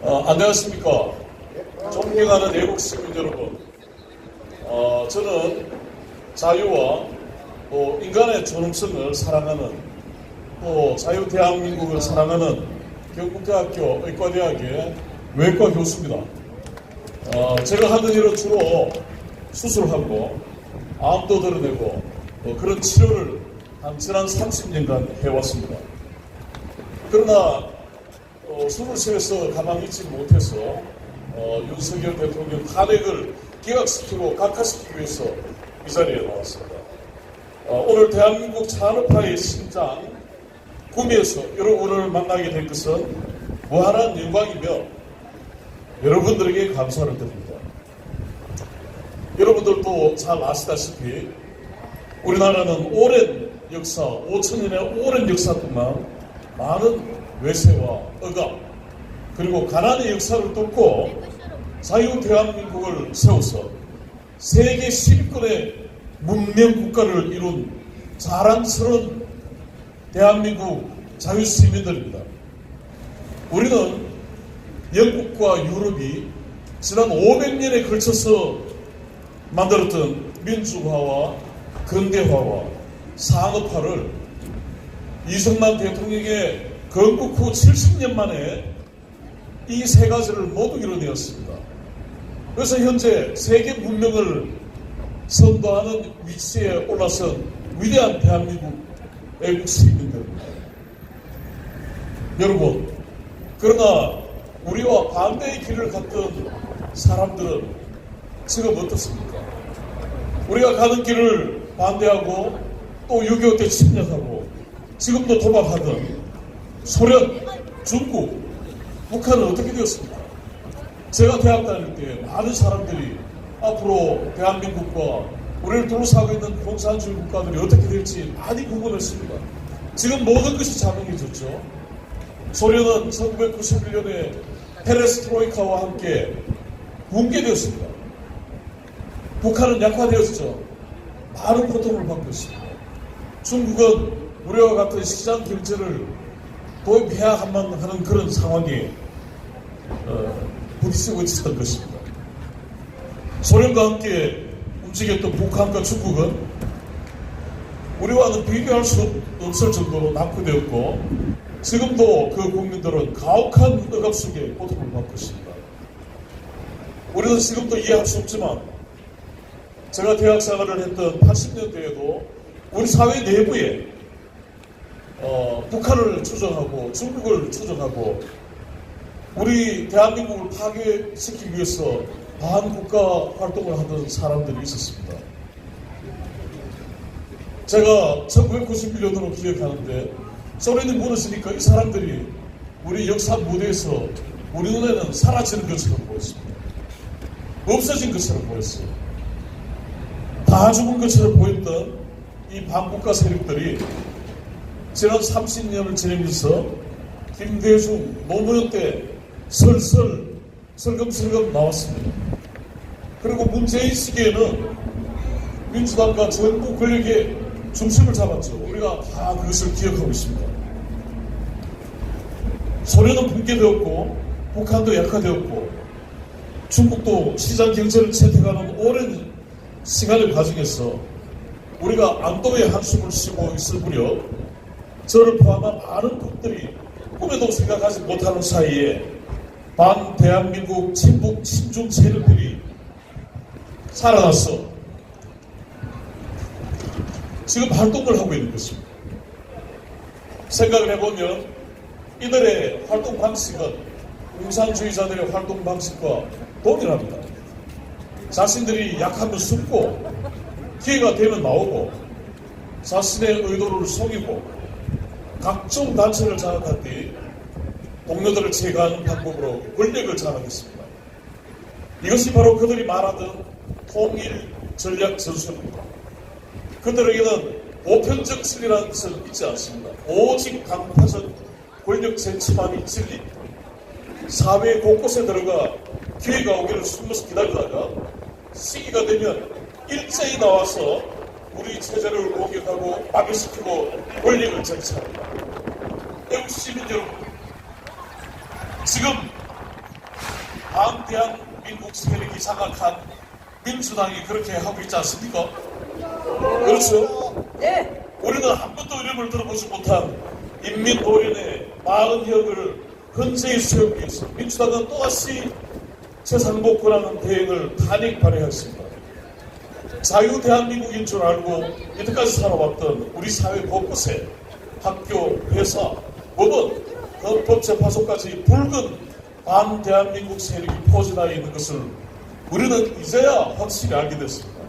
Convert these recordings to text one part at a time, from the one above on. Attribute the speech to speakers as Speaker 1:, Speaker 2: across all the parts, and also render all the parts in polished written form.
Speaker 1: 안녕하십니까. 존경하는 애국 시민 여러분. 저는 자유와 또 인간의 존엄성을 사랑하는 또 자유 대한민국을 사랑하는 경북대학교 의과대학의 외과 교수입니다. 제가 하는 일은 주로 수술하고 암도 드러내고 그런 치료를 지난 30년간 해왔습니다. 그러나 수술실에서 가만히 있지 못해서 윤석열 대통령 탄핵을 기각시키고 각하시키기 위해서 이 자리에 나왔습니다. 오늘 대한민국 산업화의 심장 구미에서 여러분을 만나게 된 것은 무한한 영광이며 여러분들에게 감사를 드립니다. 여러분들도 잘 아시다시피 우리나라는 오랜 역사, 5천년의 오랜 역사 동안 많은 외세와 억압 그리고 가난의 역사를 뚫고 자유 대한민국을 세워서 세계 10위권의 문명 국가를 이룬 자랑스러운 대한민국 자유시민들입니다. 우리는 영국과 유럽이 지난 500년에 걸쳐서 만들었던 민주화와 근대화와 산업화를 이승만 대통령의 건국 후 70년 만에 이 세 가지를 모두 이뤄내었습니다. 그래서 현재 세계 문명을 선도하는 위치에 올라선 위대한 대한민국 애국 시민들입니다. 여러분, 그러나 우리와 반대의 길을 갔던 사람들은 지금 어떻습니까? 우리가 가는 길을 반대하고 또 6.25 때 침략하고 지금도 도박하던 소련, 중국, 북한은 어떻게 되었습니까? 제가 대학 다닐 때 많은 사람들이 앞으로 대한민국과 우리를 둘러싸고 있는 공산주의 국가들이 어떻게 될지 많이 궁금했습니다. 지금 모든 것이 자명해졌죠. 소련은 1991년에 페레스트로이카와 함께 붕괴되었습니다. 북한은 약화되었죠. 많은 고통을 받고 있습니다. 중국은 우리와 같은 시장 경제를 도입해야만 하는 그런 상황에 부딪히고 있었던 것입니다. 소련과 함께 움직였던 북한과 중국은 우리와는 비교할 수 없을 정도로 낙후되었고 지금도 그 국민들은 가혹한 억압 속에 고통을 받고 있습니다. 우리는 지금도 이해할 수 없지만 제가 대학 생활을 했던 80년대에도 우리 사회 내부에 북한을 추종하고 중국을 추종하고 우리 대한민국을 파괴시키기 위해서 반국가 활동을 하던 사람들이 있었습니다. 제가 1991년으로 기억하는데 소련이 무너지니까 이 사람들이 우리 역사 무대에서 우리 눈에는 사라지는 것처럼 보였습니다. 없어진 것처럼 보였어요. 다 죽은 것처럼 보였던 이 반국가 세력들이 지난 30년을 지내면서 김대중, 노무현 때 슬금슬금 나왔습니다. 그리고 문재인 시기에는 민주당과 정부 권력의 중심을 잡았죠. 우리가 다 그것을 기억하고 있습니다. 소련은 붕괴되었고 북한도 약화되었고 중국도 시장 경제를 채택하는 오랜 시간의 과정에서 우리가 안도의 한숨을 쉬고 있을 무렵 저를 포함한 많은 국들이 꿈에도 생각하지 못하는 사이에 반대한민국 친북 친중 세력들이 살아나서 지금 활동을 하고 있는 것입니다. 생각을 해보면 이들의 활동 방식은 공산주의자들의 활동 방식과 동일합니다. 자신들이 약하면 숨고 기회가 되면 나오고 자신의 의도를 속이고 각종 단체를 장악한 뒤 동료들을 제거하는 방법으로 권력을 장악했습니다. 이것이 바로 그들이 말하던 통일 전략 전술입니다. 그들에게는 보편적 진리라는 것을 믿지 않습니다. 오직 강파적 권력 쟁취만이 진리입니다. 사회 곳곳에 들어가 기회가 오기를 숨어서 기다리다가 시기가 되면 일제히 나와서 우리 체제를 공격하고 파괴시키고 권력을 쟁취합니다. 애국 시민 여러분, 지금 반대한민국 세력이 장악한 민주당이 그렇게 하고 있지 않습니까? 그렇죠?
Speaker 2: 네.
Speaker 1: 우리는 한 번도 이름을 들어보지 못한 인민노련의 많은 혁을 헌재에 수용하기 위해서 민주당은 또다시 재상복구라는 대행을 탄핵 발의했습니다. 자유 대한민국인 줄 알고 이때까지 살아왔던 우리 사회 곳곳에 학교, 회사, 법원, 헌법재판소까지 붉은 반대한민국 세력이 포진하여 있는 것을 우리는 이제야 확실히 알게 됐습니다.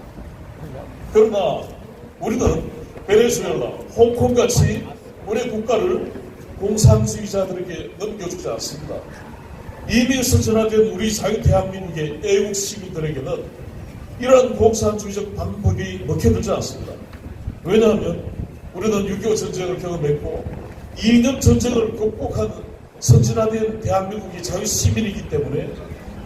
Speaker 1: 그러나 우리는 베네수엘라, 홍콩같이 우리 국가를 공산주의자들에게 넘겨주지 않습니다. 이미 선전화된 우리 자유 대한민국의 애국 시민들에게는 이러한 공산주의적 방법이 먹혀들지 않습니다. 왜냐하면 우리는 6.25 전쟁을 경험했고 이념 전쟁을 극복한 선진화된 대한민국이 자유 시민이기 때문에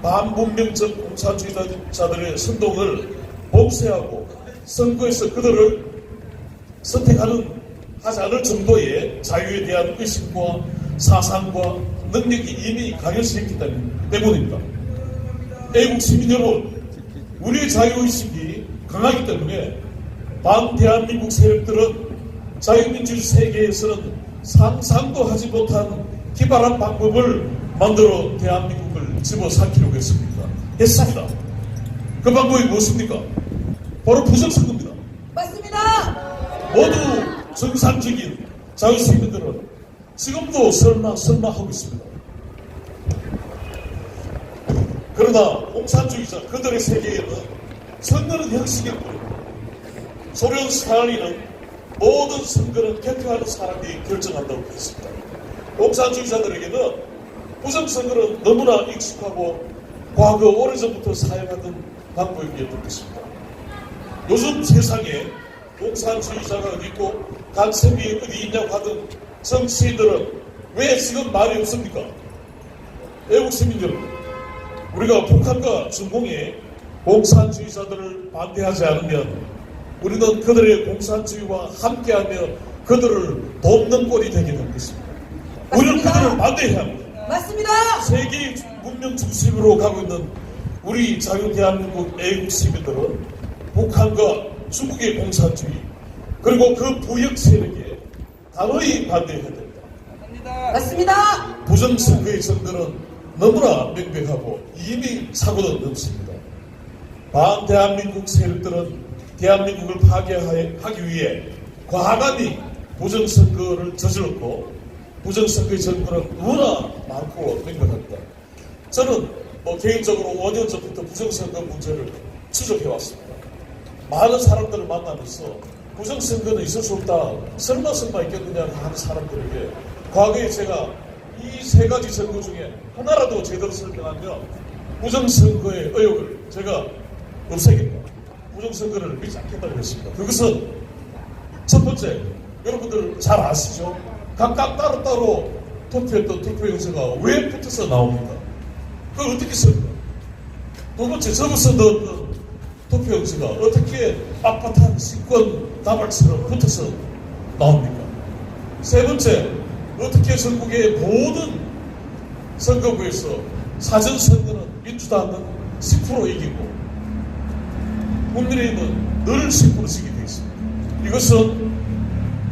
Speaker 1: 반문명적 공산주의자들의 선동을 봉쇄하고 선거에서 그들을 선택하는 하지 않을 정도의 자유에 대한 의식과 사상과 능력이 이미 강해졌기 때문입니다. 애국 시민 여러분, 우리의 자유의식이 강하기 때문에 반대한민국 세력들은 자유민주주의 세계에서는 상상도 하지 못한 기발한 방법을 만들어 대한민국을 집어삼키려고 했습니다. 그 방법이 무엇입니까? 바로 부정선거입니다.
Speaker 2: 맞습니다.
Speaker 1: 모두 정상적인 자유시민들은 지금도 설마 하고 있습니다. 그러나 공산주의자 그들의 세계에는 선거는 형식일 뿐입니다. 소련 스탈린은 모든 선거는 개표하는 사람이 결정한다고 했습니다. 공산주의자들에게는 부정선거는 너무나 익숙하고 과거 오래전부터 사용하던 방법이었던 것입니다. 요즘 세상에 공산주의자가 어디 있고 간섭이 어디 있냐고 하던 정치인들은 왜 지금 말이 없습니까? 애국 시민 여러분, 우리가 북한과 중공의 공산주의자들을 반대하지 않으면 우리는 그들의 공산주의와 함께하며 그들을 돕는 꼴이 되게 될 것입니다. 우리는 그들을 반대해야 합니다.
Speaker 2: 맞습니다.
Speaker 1: 세계 문명 중심으로 가고 있는 우리 자유 대한민국 애국 시민들은 북한과 중국의 공산주의 그리고 그 부역 세력에 단호히 반대해야 됩니다.
Speaker 2: 맞습니다.
Speaker 1: 부정선거의 정도는 너무나 명백하고 이미 사고도 넘습니다. 반대한민국 세력들은 대한민국을 파괴하기 위해 과감히 부정선거를 저질렀고 부정선거의 정도는 너무나 많고 명백합니다. 저는 개인적으로 5년 전부터 부정선거 문제를 추적해왔습니다. 많은 사람들을 만나면서 부정선거는 있을 수 없다, 설마 있겠느냐 하는 사람들에게 과거에 제가 이 세 가지 선거 중에 하나라도 제대로 설명하면 부정선거의 의혹을 제가 없애겠다, 부정선거를 믿지 않겠다고 했습니다. 그것은 첫 번째, 여러분들 잘 아시죠? 각각 따로따로 투표했던 투표 용서가 왜 붙어서 나옵니까? 그걸 어떻게 씁니까? 두 번째, 적어서 넣었던 투표 용서가 어떻게 빳빳한 식권 다발처럼 붙어서 나옵니까? 세 번째, 어떻게 전국의 모든 선거구에서 사전선거는 민주당은 10% 이기고 국민의힘은 늘 10% 지게 되어 있습니다. 이것은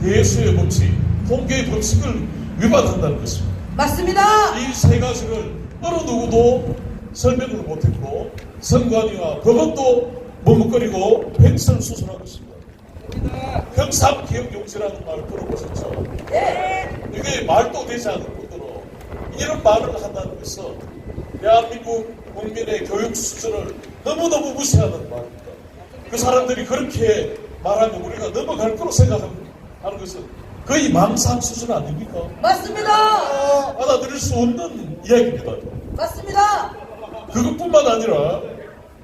Speaker 1: 대수의 법칙, 통계의 법칙을 위반한다는 것입니다.
Speaker 2: 맞습니다.
Speaker 1: 이 세 가지를 어느 누구도 설명을 못했고 선관위와 법원도 머뭇거리고 횡설수설한 것입니다. 평상기억용지라는 말을 들어보셨죠?
Speaker 2: 네.
Speaker 1: 이게 말도 되지 않을 뿐더러 이런 말을 한다는 것은 대한민국 국민의 교육 수준을 너무너무 무시하는 말입니다. 그 사람들이 그렇게 말하면 우리가 넘어갈 거로 생각하는 것은 거의 망상 수준 아닙니까?
Speaker 2: 맞습니다.
Speaker 1: 받아들일 수 없는 이야기입니다.
Speaker 2: 맞습니다.
Speaker 1: 그것뿐만 아니라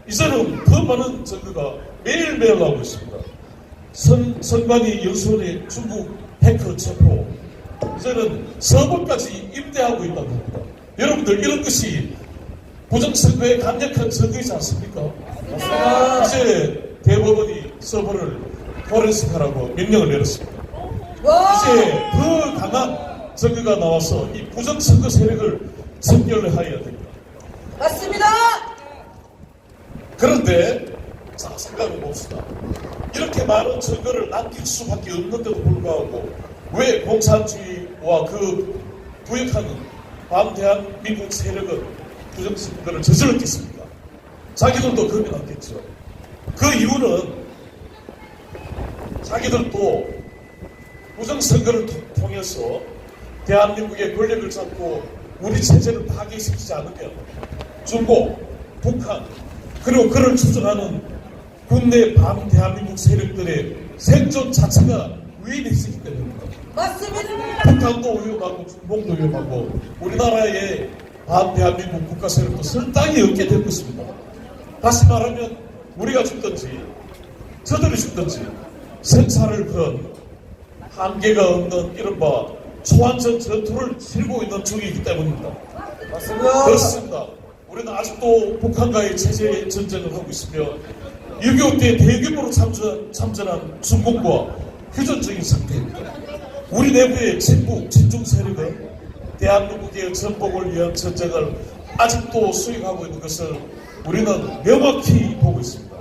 Speaker 1: 이제는 더 많은 선거가 매일매일 나오고 있습니다. 선관위 연수원의 중국 해커 체포, 이제는 서버까지 임대하고 있다고 합니다. 여러분들 이런 것이 부정선거에 강력한 선거이지 않습니까?
Speaker 2: 맞습니다.
Speaker 1: 이제 대법원이 서버를 포렌식하라고 명령을 내렸습니다.
Speaker 2: 와.
Speaker 1: 이제 더 강한 선거가 나와서 이 부정선거 세력을 선결해야 됩니다.
Speaker 2: 맞습니다.
Speaker 1: 그런데 자, 생각해 봅시다. 이렇게 많은 증거를 남길 수밖에 없는데도 불구하고 왜 공산주의와 그 부역하는 반대한민국 세력은 부정선거를 저질렀겠습니까? 자기들도 겁이 났겠죠. 그 이유는 자기들도 부정선거를 통해서 대한민국의 권력을 잡고 우리 체제를 파괴시키지 않으면 중국, 북한, 그리고 그를 추종하는 국내 반대한민국 세력들의 생존 자체가 위험해지기 때문입니다.
Speaker 2: 맞습니다.
Speaker 1: 북한도 위험하고 중국도 위험하고 우리나라의 반대한민국 국가 세력도 설 땅이 없게 될 것입니다. 다시 말하면 우리가 죽든지 저들이 죽든지 생사를 건 한계가 없는 이른바 초안전 전투를 치르고 있는 중이기 때문입니다.
Speaker 2: 맞습니다.
Speaker 1: 그렇습니다. 우리는 아직도 북한과의 체제 전쟁을 하고 있으며 6.25 때 대규모로 참전한 중공과 휴전적인 상태입니다. 우리 내부의 친북, 친중 세력은 대한민국의 전복을 위한 전쟁을 아직도 수행하고 있는 것을 우리는 명확히 보고 있습니다.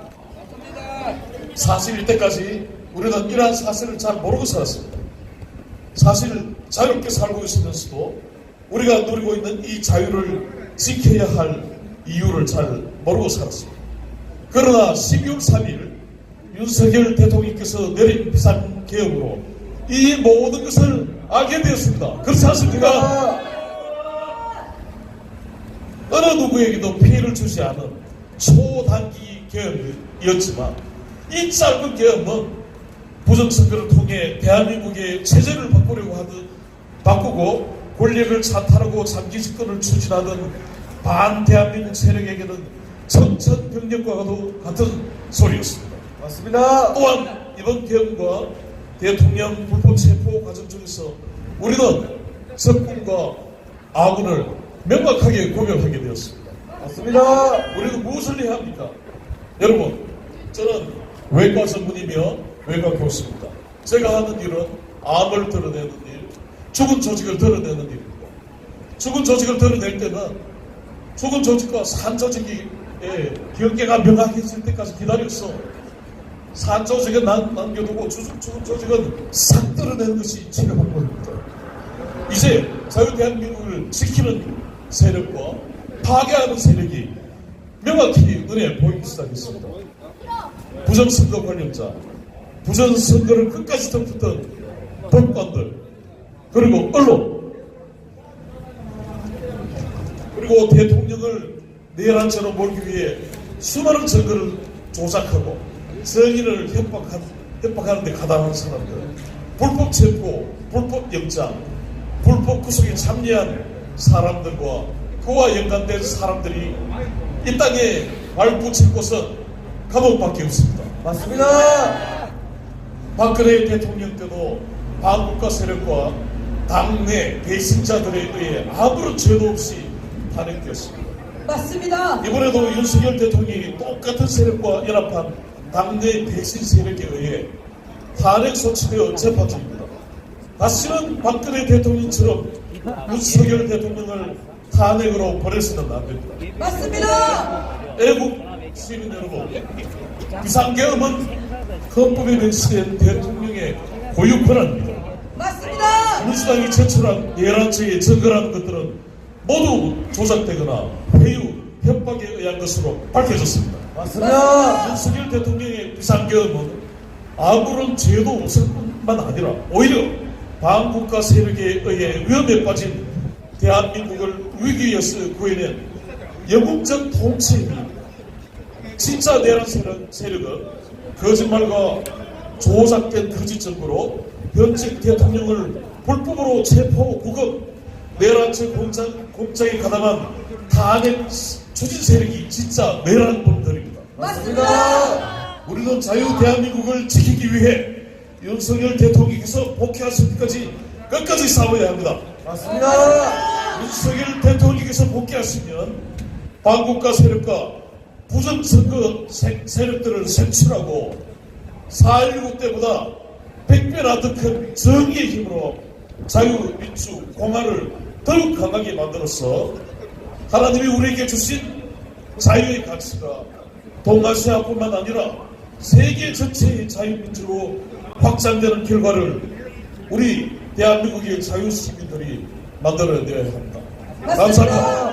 Speaker 1: 사실 이때까지 우리는 이러한 사실을 잘 모르고 살았습니다. 사실 자유롭게 살고 있으면서도 우리가 누리고 있는 이 자유를 지켜야 할 이유를 잘 모르고 살았습니다. 그러나 12월 3일 윤석열 대통령께서 내린 비상계엄으로 이 모든 것을 알게 되었습니다. 그렇지 않습니까? 어느 누구에게도 피해를 주지 않은 초단기 계엄이었지만 이 짧은 계엄은 부정선거를 통해 대한민국의 체제를 바꾸고 권력을 찬탈하고 장기 집권을 추진하던 반대한민국 세력에게는 청천벽력과도 같은 소리였습니다.
Speaker 2: 맞습니다.
Speaker 1: 또한 이번 계엄과 대통령 불법 체포 과정 중에서 우리는 적군과 아군을 명확하게 구별하게 되었습니다.
Speaker 2: 맞습니다.
Speaker 1: 우리는 무엇을 해야 합니까? 여러분, 저는 외과 전문이며 외과 교수입니다. 제가 하는 일은 암을 드러내는 일, 죽은 조직을 드러내는 일입니다. 죽은 조직을 드러낼 때는 죽은 조직과 산 조직의 경계가 명확해질 때까지 기다렸어. 산 조직은 남겨두고 죽은 조직은 싹 드러내는 것이 치료 방법입니다. 이제 자유대한민국을 지키는 세력과 파괴하는 세력이 명확히 눈에 보이기 시작했습니다. 부정선거 관련자, 부정선거를 끝까지 덮었던 법관들, 그리고 언론, 그리고 대통령을 내란죄로 몰기 위해 수많은 증거를 조작하고 정의를 협박하는 데 가담한 사람들, 불법 체포, 불법 영장, 불법 구속에 참여한 사람들과 그와 연관된 사람들이 이 땅에 발붙일 곳은 감옥밖에 없습니다.
Speaker 2: 맞습니다.
Speaker 1: 박근혜 대통령 때도 반국가 세력과 당내 배신자들에 의해 아무런 죄도 없이 탄핵되었습니다.
Speaker 2: 맞습니다.
Speaker 1: 이번에도 윤석열 대통령이 똑같은 세력과 연합한 당내 배신 세력에 의해 탄핵 소치되어 재판 중입니다. 다시는 박근혜 대통령처럼 윤석열 대통령을 탄핵으로 보내서는 안 됩니다.
Speaker 2: 맞습니다.
Speaker 1: 애국 시민 여러분, 비상계엄은 헌법에 명시된 대통령의 고유 권한입니다.
Speaker 2: 맞습니다.
Speaker 1: 민주당이 제출한 내란죄에 증거라는 것들은 모두 조작되거나 회유, 협박에 의한 것으로 밝혀졌습니다.
Speaker 2: 맞습니다.
Speaker 1: 윤석열 대통령의 비상계엄은 아무런 죄도 없을 뿐만 아니라 오히려 반국가 세력에 의해 위험에 빠진 대한민국을 위기에서 구해낸 영웅적 통치입니다. 진짜 내란 세력은 거짓말과 조작된 거짓 정보로 현직 대통령을 불법으로 체포, 구금, 내란죄 공작에 가담한 탄핵 추진 세력이 진짜 내란 놈들입니다.
Speaker 2: 맞습니다.
Speaker 1: 우리는 자유 대한민국을 지키기 위해 윤석열 대통령께서 복귀하실 때까지 끝까지 싸워야 합니다.
Speaker 2: 맞습니다.
Speaker 1: 윤석열 대통령께서 복귀하시면 반국가 세력과 부정선거 세력들을 색출하고 4.19 때보다 100배나 더 큰 정의의 힘으로 자유, 민주, 공화를 더욱 강하게 만들어서 하나님이 우리에게 주신 자유의 가치가 동아시아뿐만 아니라 세계 전체의 자유민주로 확장되는 결과를 우리 대한민국의 자유시민들이 만들어내야 합니다. 감사합니다.